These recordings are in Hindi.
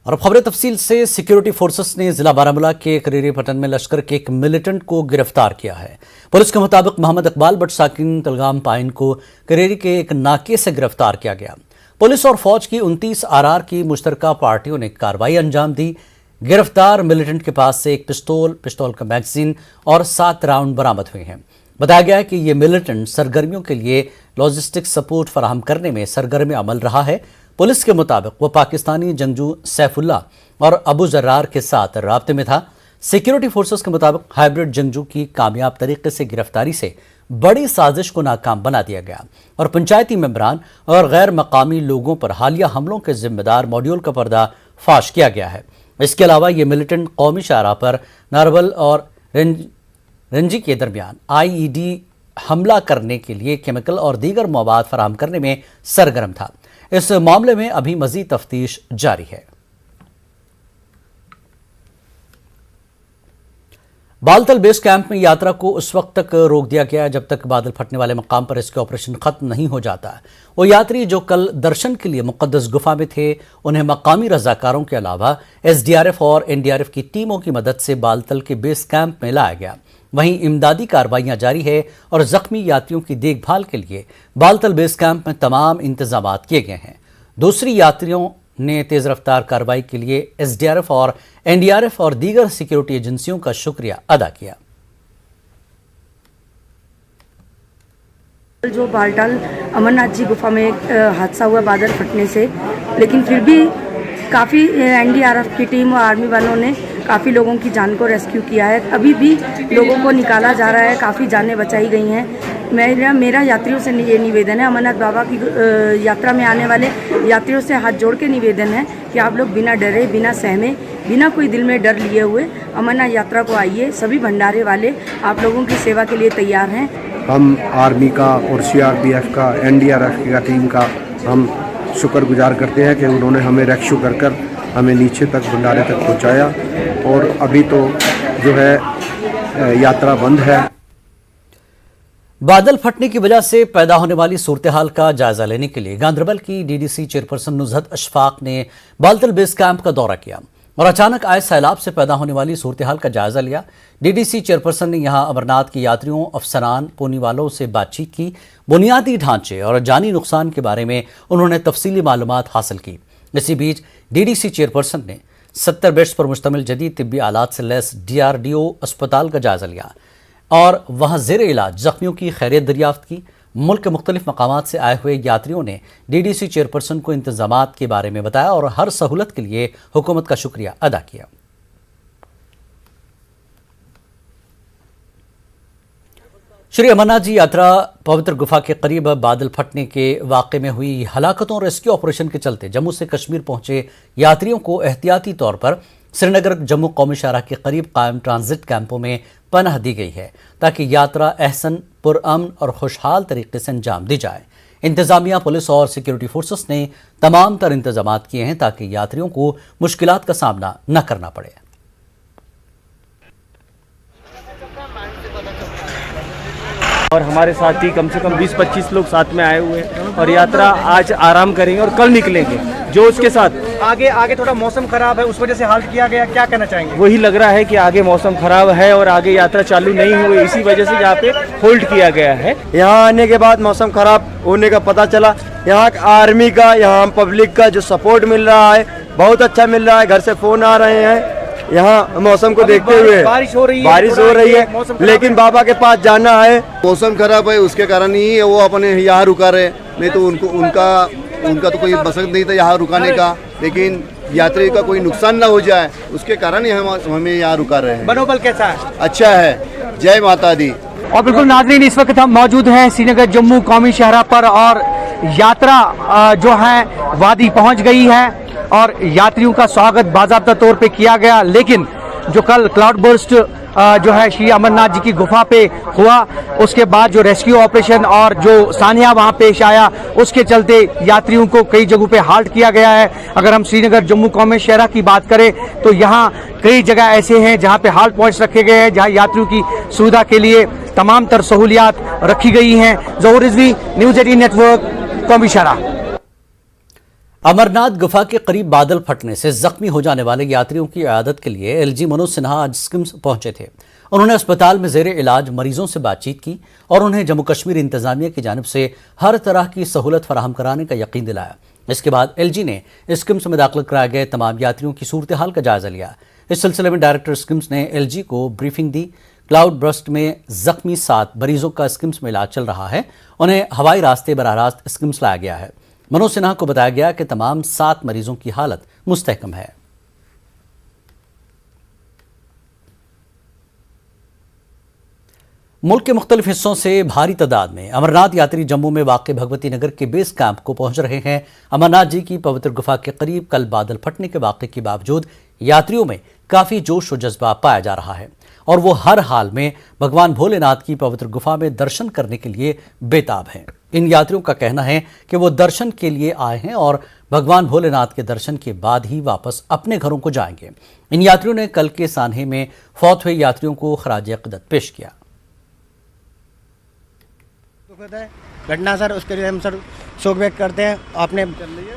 और खबरें तफसील से। सिक्योरिटी फोर्सेस ने जिला बारामूला के करेरी पट्टन में लश्कर के एक मिलिटेंट को गिरफ्तार किया है। पुलिस के मुताबिक मोहम्मद इकबाल बट साकिन तलगाम पाइन को करेरी के एक नाके से गिरफ्तार किया गया। पुलिस और फौज की 29 आरआर की मुश्तरका पार्टियों ने कार्रवाई अंजाम दी। गिरफ्तार मिलिटेंट के पास से एक पिस्तौल का मैगजीन और 7 राउंड बरामद हुए हैं। बताया गया है कि ये मिलिटेंट सरगर्मियों के लिए लॉजिस्टिक सपोर्ट फराहम करने में सरगर्म अमल रहा है। पुलिस के मुताबिक वो पाकिस्तानी जंगजू सैफुल्ला और अबू जर्रार के साथ राब्ते में था। सिक्योरिटी फोर्सेस के मुताबिक हाइब्रिड जंगजू की कामयाब तरीके से गिरफ्तारी से बड़ी साजिश को नाकाम बना दिया गया और पंचायती मेंबरान और गैर मकामी लोगों पर हालिया हमलों के जिम्मेदार मॉड्यूल का पर्दा फाश किया गया है। इसके अलावा ये मिलिटेंट कौमी शाहराह पर नारवल और रंजी के दरमियान IED हमला करने के लिए केमिकल और दीगर मवाद फराहम करने में सरगर्म था। इस मामले में अभी मजीद तफ्तीश जारी है। बालतल बेस कैंप में यात्रा को उस वक्त तक रोक दिया गया जब तक बादल फटने वाले मकाम पर इसके ऑपरेशन खत्म नहीं हो जाता। वो यात्री जो कल दर्शन के लिए मुकद्दस गुफा में थे, उन्हें मकामी रजाकारों के अलावा SDRF और NDRF की टीमों की मदद से बालतल के बेस कैंप में लाया गया। वहीं इमदादी कार्रवाइयां जारी है और जख्मी यात्रियों की देखभाल के लिए बालतल बेस कैंप में तमाम इंतजाम किए गए हैं। दूसरी यात्रियों ने तेज रफ्तार कार्रवाई के लिए SDRF और NDRF और दीगर सिक्योरिटी एजेंसियों का शुक्रिया अदा किया। जो बालटाल अमरनाथ जी गुफा में एक हादसा हुआ बादल फटने से, लेकिन फिर भी काफ़ी NDRF की टीम और आर्मी वालों ने काफ़ी लोगों की जान को रेस्क्यू किया है। अभी भी लोगों को निकाला जा रहा है, काफ़ी जानें बचाई गई हैं। मेरा यात्रियों से ये निवेदन है, अमरनाथ बाबा की यात्रा में आने वाले यात्रियों से हाथ जोड़ के निवेदन है कि आप लोग बिना डरे, बिना सहमे, बिना कोई दिल में डर लिए हुए अमरनाथ यात्रा को आइए। सभी भंडारे वाले आप लोगों की सेवा के लिए तैयार हैं। हम आर्मी का और CRPF का, NDRF का टीम का हम शुक्रगुजार करते हैं कि उन्होंने हमें रेस्क्यू कर हमें नीचे तक भंडारे तक पहुंचाया। और अभी तो जो है यात्रा बंद है। बादल फटने की वजह से पैदा होने वाली सूरत हाल का जायजा लेने के लिए गांधरबल की DDC चेयरपर्सन नुज़हत अशफाक ने बालतल बेस कैंप का दौरा किया और अचानक आए सैलाब से पैदा होने वाली सूरत हाल का जायजा लिया। DDC चेयरपर्सन ने यहां अमरनाथ के यात्रियों, अफसरान, पोनी वालों से बातचीत की। बुनियादी ढांचे और जानी नुकसान के बारे में उन्होंने तफसीली मालूमात हासिल की। इसी बीच DDC चेयरपर्सन ने 70 बेड्स पर मुश्तमिल जदीद तिब्बी आलात से लैस DRDO अस्पताल का जायजा लिया और वहां ज़ेर इलाज जख्मियों की खैरियत दरियाफ्त की। मुल्क के मुख्तलिफ मकामात से आए हुए यात्रियों ने DDC चेयरपर्सन को इंतजामात के बारे में बताया और हर सहूलत के लिए हुकूमत का शुक्रिया अदा किया। श्री अमरनाथ जी यात्रा पवित्र गुफा के करीब बादल फटने के वाक़े में हुई हलाकतों और रेस्क्यू ऑपरेशन के चलते जम्मू से कश्मीर पहुंचे यात्रियों को एहतियाती तौर पर श्रीनगर जम्मू कौमी शाहराह के करीब कायम ट्रांजिट कैंपों में पनाह दी गई है ताकि यात्रा अहसन, पुरअमन और खुशहाल तरीके से अंजाम दी जाए। इंतजामिया, पुलिस और सिक्योरिटी फोर्सेस ने तमाम तर इंतजाम किए हैं ताकि यात्रियों को मुश्किलात का सामना न करना पड़े। और हमारे साथ ही कम से कम 20-25 लोग साथ में आए हुए हैं और यात्रा आज आराम करेंगे और कल निकलेंगे। जो उसके साथ आगे थोड़ा मौसम खराब है, उस वजह से हाल्ट किया गया, क्या कहना चाहेंगे? वही लग रहा है कि आगे मौसम खराब है और आगे यात्रा चालू नहीं हुई, इसी वजह से यहाँ पे होल्ड किया गया है। यहाँ आने के बाद मौसम खराब होने का पता चला। यहाँ आर्मी का, यहाँ पब्लिक का जो सपोर्ट मिल रहा है बहुत अच्छा मिल रहा है। घर से फोन आ रहे हैं। यहाँ मौसम को देखते हुए बारिश हो रही है लेकिन बाबा के पास जाना है। मौसम खराब है, उसके कारण ही वो अपने यहाँ रुका रहे, नहीं तो उनका तो कोई मकसद नहीं था यहाँ रुकाने का, लेकिन यात्री का कोई नुकसान ना हो जाए उसके कारण ही हमें यहाँ रुका रहे हैं। मनोबल कैसा है? अच्छा है। जय माता दी। और बिल्कुल नाज़रीन, इस वक्त हम मौजूद हैं श्रीनगर जम्मू कौमी शाहराह पर और यात्रा जो है वादी पहुंच गई है और यात्रियों का स्वागत बाज़ाब्ता तौर पे किया गया। लेकिन जो कल क्लाउड बर्स्ट जो है श्री अमरनाथ जी की गुफा पे हुआ, उसके बाद जो रेस्क्यू ऑपरेशन और जो सानिया वहां पेश आया, उसके चलते यात्रियों को कई जगहों पे हाल्ट किया गया है। अगर हम श्रीनगर जम्मू कौमी शाहराह की बात करें तो यहाँ कई जगह ऐसे हैं जहाँ पे हाल्ट पॉइंट्स रखे गए हैं, जहाँ यात्रियों की सुविधा के लिए तमाम तर सहूलियात रखी गई हैं। ज़हूर रिजवी, न्यूज़ 18 नेटवर्क, कौमी शाहराह। अमरनाथ गुफा के करीब बादल फटने से जख्मी हो जाने वाले यात्रियों की इयादत के लिए एलजी मनोज सिन्हा आज स्किम्स पहुंचे थे। उन्होंने अस्पताल में जेर इलाज मरीजों से बातचीत की और उन्हें जम्मू कश्मीर इंतजामिया की जानिब से हर तरह की सहूलत फराहम कराने का यकीन दिलाया। इसके बाद एलजी ने स्किम्स में दाखिल कराए गए तमाम यात्रियों की सूरत हाल का जायजा लिया। इस सिलसिले में डायरेक्टर स्किम्स ने एलजी को ब्रीफिंग दी। क्लाउड बर्स्ट में जख्मी 7 मरीजों का स्किम्स में इलाज चल रहा है। उन्हें हवाई रास्ते बराह रास्त स्किम्स लाया गया है। मनोज सिन्हा को बताया गया कि तमाम 7 मरीजों की हालत मुस्तहकम है। मुल्क के मुख्तलिफ हिस्सों से भारी तादाद में अमरनाथ यात्री जम्मू में वाक़ भगवती नगर के बेस कैंप को पहुंच रहे हैं। अमरनाथ जी की पवित्र गुफा के करीब कल बादल फटने के वाक़े के बावजूद यात्रियों में काफ़ी जोश और जज्बा पाया जा रहा है और वो हर हाल में भगवान भोलेनाथ की पवित्र गुफा में दर्शन करने के लिए बेताब हैं। इन यात्रियों का कहना है कि वो दर्शन के लिए आए हैं और भगवान भोलेनाथ के दर्शन के बाद ही वापस अपने घरों को जाएंगे। इन यात्रियों ने कल के सान्हे में फौत हुए यात्रियों को खराज अक़ीदत पेश किया। घटना सर, उसके लिए हम सर शोक व्यक्त करते हैं। अपने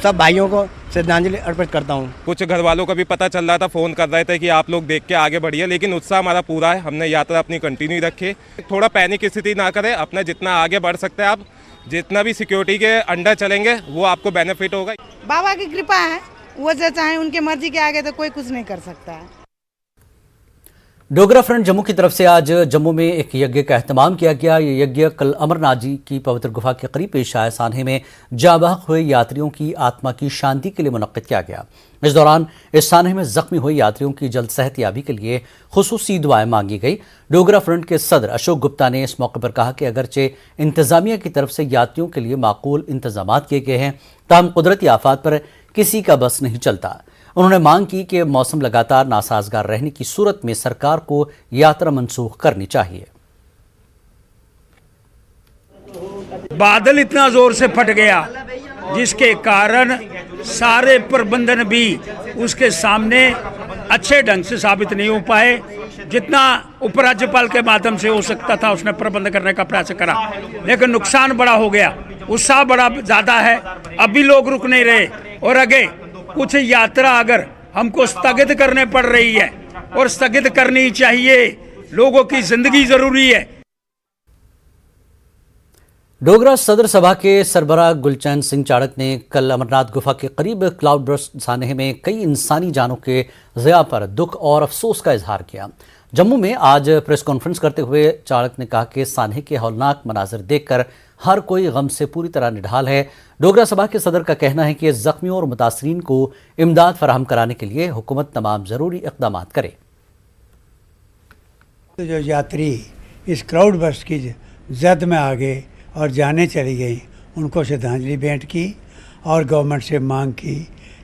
सब भाइयों को श्रद्धांजलि अर्पित करता हूँ। कुछ घर वालों का भी पता चल रहा था, फ़ोन कर रहे थे कि आप लोग देख के आगे बढ़िए, लेकिन उत्साह हमारा पूरा है। हमने यात्रा अपनी कंटिन्यू रखी। थोड़ा पैनिक स्थिति ना करें, अपना जितना आगे बढ़ सकते हैं आप, जितना भी सिक्योरिटी के अंडर चलेंगे वो आपको बेनिफिट होगा। बाबा की कृपा है, वो जो चाहे उनके मर्जी के आगे तो कोई कुछ नहीं कर सकता है। डोगरा फ्रंट जम्मू की तरफ से आज जम्मू में एक यज्ञ का एहतमाम किया गया। ये यज्ञ कल अमरनाथ जी की पवित्र गुफा के करीब पेश आए सान्हे में जाबाक हुए यात्रियों की आत्मा की शांति के लिए मुनक्किद किया गया। इस दौरान इस सान्हे में जख्मी हुए यात्रियों की जल्द सेहतयाबी के लिए खुसूसी दुआएं मांगी गई। डोगरा फ्रंट के सदर अशोक गुप्ता ने इस मौके पर कहा कि अगरचे इंतजामिया की तरफ से यात्रियों के लिए माकूल इंतजाम किए गए हैं, ताहम कुदरती आफात पर किसी का बस नहीं चलता। उन्होंने मांग की कि मौसम लगातार नासाजगार रहने की सूरत में सरकार को यात्रा मनसूख करनी चाहिए। बादल इतना जोर से फट गया जिसके कारण सारे प्रबंधन भी उसके सामने अच्छे ढंग से साबित नहीं हो पाए। जितना उपराज्यपाल के माध्यम से हो सकता था उसने प्रबंध करने का प्रयास करा, लेकिन नुकसान बड़ा हो गया, उत्साह बड़ा ज्यादा है। अभी लोग रुक नहीं रहे और आगे कुछ यात्रा अगर हमको स्थगित करने पड़ रही है और स्थगित करनी चाहिए, लोगों की जिंदगी जरूरी है। डोगरा सदर सभा के सरबराह गुलचैन सिंह चाड़क ने कल अमरनाथ गुफा के करीब क्लाउड बर्स्ट सान्हे में कई इंसानी जानों के ज़िया पर दुख और अफसोस का इजहार किया। जम्मू में आज प्रेस कॉन्फ्रेंस करते हुए चाड़क ने कहा कि सान्हे के हौलनाक मनाजिर देखकर हर कोई गम से पूरी तरह निढाल है। डोगरा सभा के सदर का कहना है कि जख्मियों और मुतासरीन को इमदाद फराहम कराने के लिए हुकूमत तमाम ज़रूरी इक़दाम करे। तो जो यात्री इस क्राउड बर्स्ट की जद में आ गए और जाने चली गई, उनको श्रद्धांजलि भेंट की और गवर्नमेंट से मांग की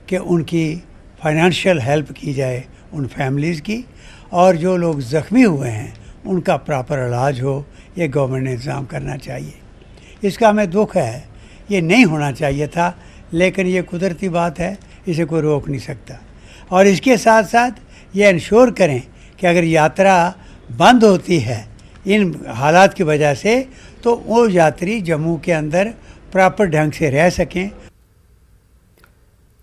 कि उनकी फाइनेंशियल हेल्प की जाए उन फैमिलीज़ की, और जो लोग ज़ख्मी हुए हैं उनका प्रॉपर इलाज हो, ये गवर्नमेंट ने इंतज़ाम करना चाहिए। इसका हमें दुख है, ये नहीं होना चाहिए था, लेकिन ये कुदरती बात है, इसे कोई रोक नहीं सकता। और इसके साथ साथ ये इंश्योर करें कि अगर यात्रा बंद होती है इन हालात की वजह से, तो वो यात्री जम्मू के अंदर प्रॉपर ढंग से रह सकें।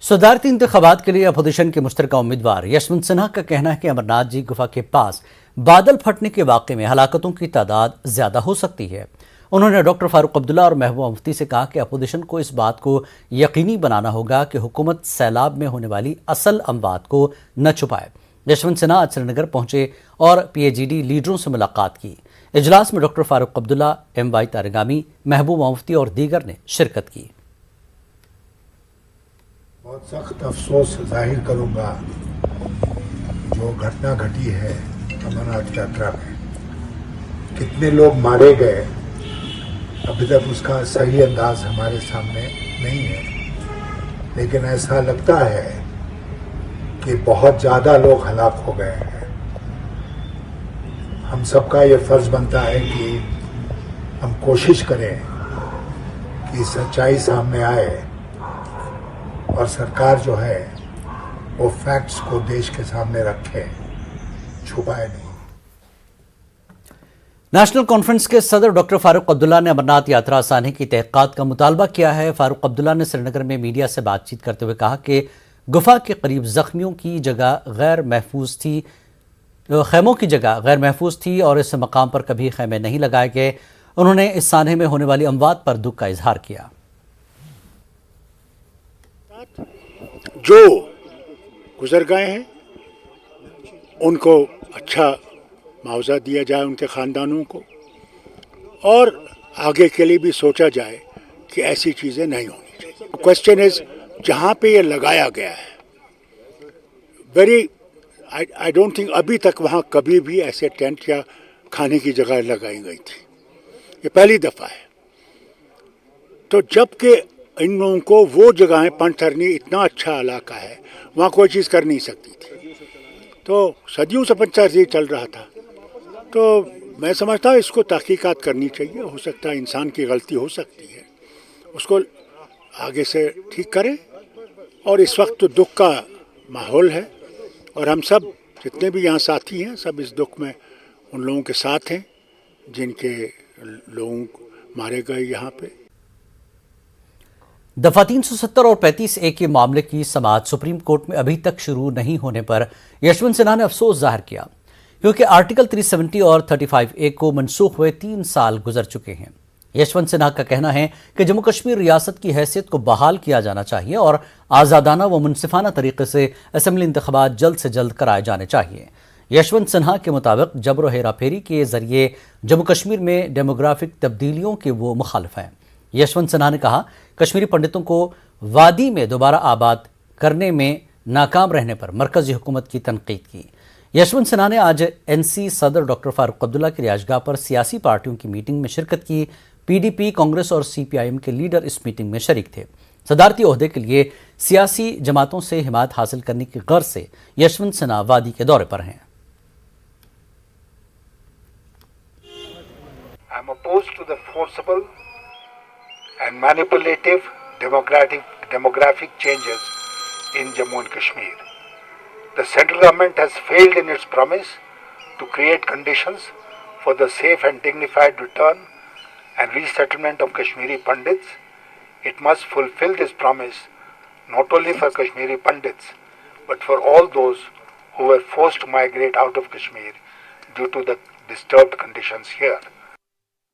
सदारती इंतखाबात के लिए अपोजिशन के मुश्तरका उम्मीदवार यशवंत सिन्हा का कहना है कि अमरनाथ जी गुफा के पास बादल फटने के वाक़े में हलाकतों की तादाद ज़्यादा हो सकती है। उन्होंने डॉक्टर फारूक अब्दुल्ला और महबूबा मुफ्ती से कहा कि अपोजिशन को इस बात को यकीनी बनाना होगा कि हुकूमत सैलाब में होने वाली असल अमवात को न छुपाए। यशवंत सिन्हा आज श्रीनगर पहुंचे और PAGD लीडरों से मुलाकात की। इजलास में डॉक्टर फारूक अब्दुल्ला, MY तारिगामी, महबूबा मुफ्ती और दीगर ने शिरकत की। बहुत सख्त अफसोस जाहिर करूंगा जो घटना घटी है अमरनाथ यात्रा में, कितने लोग मारे गए, अभी तक उसका सही अंदाज हमारे सामने नहीं है, लेकिन ऐसा लगता है कि बहुत ज़्यादा लोग हलाक हो गए हैं। हम सबका ये फर्ज बनता है कि हम कोशिश करें कि सच्चाई सामने आए और सरकार जो है वो फैक्ट्स को देश के सामने रखे, छुपाए नहीं। नेशनल कॉन्फ्रेंस के सदर डॉक्टर फारूक अब्दुल्ला ने अमरनाथ यात्रा आसानी की तहकीकात का मुतालबा किया है। फारूक अब्दुल्ला ने श्रीनगर में मीडिया से बातचीत करते हुए कहा कि गुफा के करीब जख्मियों की जगह गैर महफूज थी, खैमों की जगह गैर महफूज थी और इस मकाम पर कभी खैमे नहीं लगाए गए। उन्होंने इस सान्हे में होने वाली अमवात पर दुख का इजहार किया। जो गुजर गए हैं उनको अच्छा मुआवजा दिया जाए, उनके ख़ानदानों को, और आगे के लिए भी सोचा जाए कि ऐसी चीज़ें नहीं होनी चाहिए। क्वेश्चन इज, जहाँ पे ये लगाया गया है, आई डोंट थिंक अभी तक वहाँ कभी भी ऐसे टेंट या खाने की जगह लगाई गई थी। ये पहली दफ़ा है। तो जबकि इन लोगों को वो जगहें, पंचतरनी इतना अच्छा इलाका है, वहाँ कोई चीज़ कर नहीं सकती थी। तो सदियों से पंचतरनी चल रहा था। तो मैं समझता हूँ इसको तहकीकात करनी चाहिए। हो सकता है इंसान की गलती हो सकती है, उसको आगे से ठीक करें। और इस वक्त तो दुख का माहौल है और हम सब जितने भी यहाँ साथी हैं सब इस दुख में उन लोगों के साथ हैं जिनके लोग मारे गए यहाँ पे। दफा 370 और 35A के मामले की समाअत सुप्रीम कोर्ट में अभी तक शुरू नहीं होने पर यशवंत सिन्हा ने अफसोस जाहिर किया, क्योंकि आर्टिकल 370 और 35A को मनसूख हुए 3 साल गुजर चुके हैं। यशवंत सिन्हा का कहना है कि जम्मू कश्मीर रियासत की हैसियत को बहाल किया जाना चाहिए और आज़ादाना व मुनसिफाना तरीके से असेंबली इंतखाबात जल्द से जल्द कराए जाने चाहिए। यशवंत सिन्हा के मुताबिक जबर व हेराफेरी के जरिए जम्मू कश्मीर में डेमोग्राफिक तब्दीलियों के वो मुखालिफ हैं। यशवंत सिन्हा ने कहा, कश्मीरी पंडितों को वादी में दोबारा आबाद करने में नाकाम रहने पर मरकजी हुकूमत की तनकीद की। यशवंत सिन्हा ने आज NC सदर डॉक्टर फारूक अब्दुल्ला की रिहायशगाह पर सियासी पार्टियों की मीटिंग में शिरकत की। PDP, कांग्रेस और CPIM के लीडर इस मीटिंग में शरीक थे। सदारती ओहदे के लिए सियासी जमातों से हिमायत हासिल करने की गर्ज से यशवंत सिन्हा वादी के दौरे पर हैं। I am opposed to the forcible and manipulative demographic changes in Jammu and Kashmir. The central government has failed in its promise to create conditions for the safe and dignified return and resettlement of Kashmiri Pandits. It must fulfill this promise not only for Kashmiri Pandits but for all those who were forced to migrate out of Kashmir due to the disturbed conditions here.